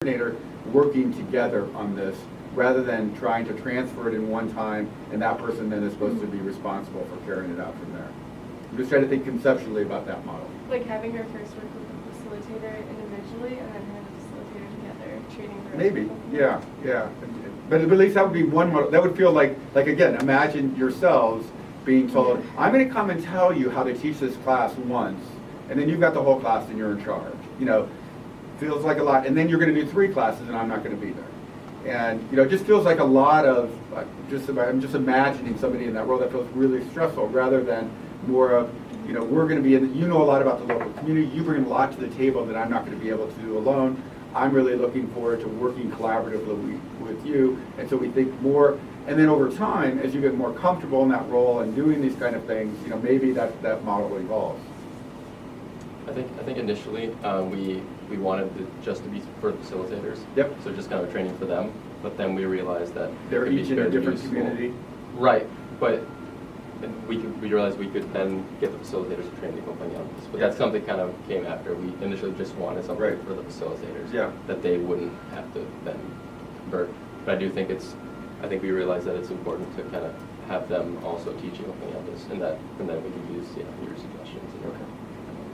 coordinator working together on this rather than trying to transfer it in one time and that person then is supposed to be responsible for carrying it out from there. I'm just trying to think conceptually about that model. Like having her first work with the facilitator individually and then have a facilitator together training the rest Maybe, of them. yeah. But at least that would be one model. That would feel like again, imagine yourselves being told, I'm going to come and tell you how to teach this class once, and then you've got the whole class and you're in charge. You know, feels like a lot. And then you're going to do 3 classes and I'm not going to be there. And you know, it just feels like a lot of, I'm just imagining somebody in that role that feels really stressful rather than more of, you know, we're going to be in, you know a lot about the local community, you bring a lot to the table that I'm not going to be able to do alone. I'm really looking forward to working collaboratively with you. And so we think more, and then over time, as you get more comfortable in that role and doing these kind of things, you know, maybe that model evolves. I think initially we wanted it just to be for facilitators. Yep. So just kind of a training for them. But then we realized that They're it could be each in a very different useful. community. Right. But we realized we could then get the facilitators to train the company on this. But Yeah. that's something kind of came after. We initially just wanted something Right. for the facilitators. Yeah. That they wouldn't have to then convert. But I do think I think we realized that it's important to kind of have them also teaching company on this, and then we can use your suggestions. And Okay.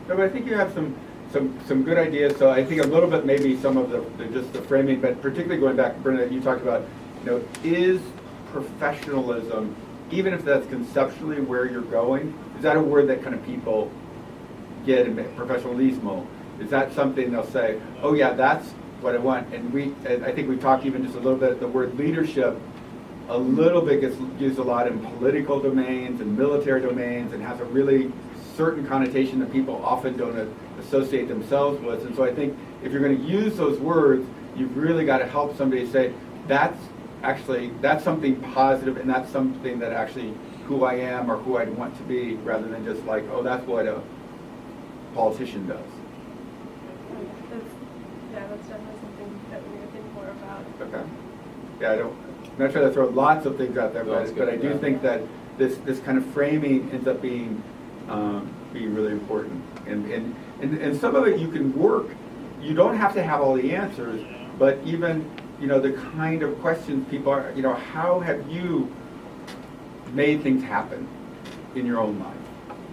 No, but I think you have some good ideas. So I think a little bit maybe some of just the framing, but particularly going back, Brenda, you talked about, you know, is professionalism, even if that's conceptually where you're going, is that a word that kind of people get in professionalismo? Is that something they'll say, oh yeah, that's what I want? And I think we've talked even just a little bit, the word leadership a little bit gets used a lot in political domains and military domains and has a really certain connotation that people often don't associate themselves with. And so I think if you're going to use those words, you've really got to help somebody say, that's something positive and that's something that actually who I am or who I'd want to be, rather than just like, oh, that's what a politician does. That's definitely something that we're going to think more about. Okay. Yeah, I'm not trying to throw lots of things out there, but I do think that this kind of framing ends up being really important. And some of it you can work. You don't have to have all the answers, but even, you know, the kind of questions people are, you know, how have you made things happen in your own life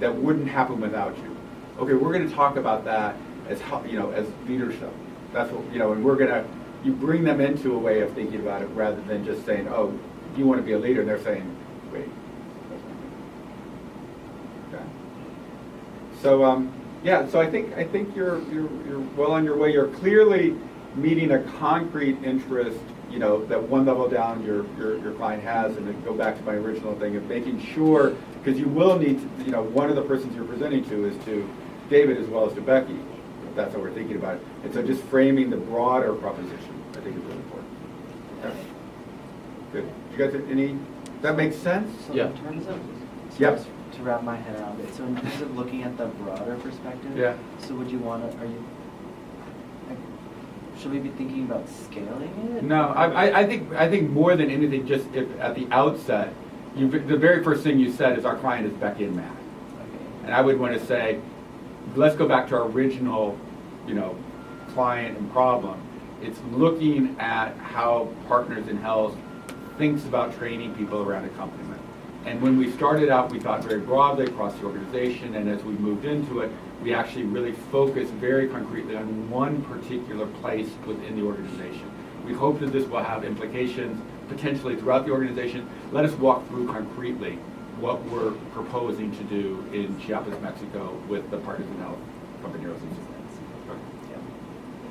that wouldn't happen without you? Okay, we're going to talk about that as, you know, as leadership. That's what, you know, and you bring them into a way of thinking about it rather than just saying, oh, you want to be a leader, and they're saying, wait. Okay. So, yeah, so I think you're well on your way. You're clearly meeting a concrete interest, you know, that one level down your client has, and then go back to my original thing of making sure, because you will need to, you know, one of the persons you're presenting to is to David as well as to Becky, if that's how we're thinking about it. And so just framing the broader proposition, I think is really important. Okay. Good. You guys have any, that makes sense? So Yeah. in terms of, Yep. to wrap my head around it, so in terms of looking at the broader perspective, Yeah. so would you want to, should we be thinking about scaling it? No, I think more than anything, just if at the outset, the very first thing you said is our client is Becky and Matt. Okay. And I would want to say, let's go back to our original, you know, client and problem. It's looking at how Partners in Health thinks about training people around accompaniment. And when we started out, we thought very broadly across the organization, and as we moved into it, we actually really focused very concretely on one particular place within the organization. We hope that this will have implications potentially throughout the organization. Let us walk through concretely what we're proposing to do in Chiapas, Mexico with the Partners in Health Compañeros y Suplentes. Okay.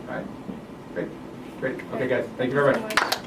All right? Great. Okay, guys. Thank you very much.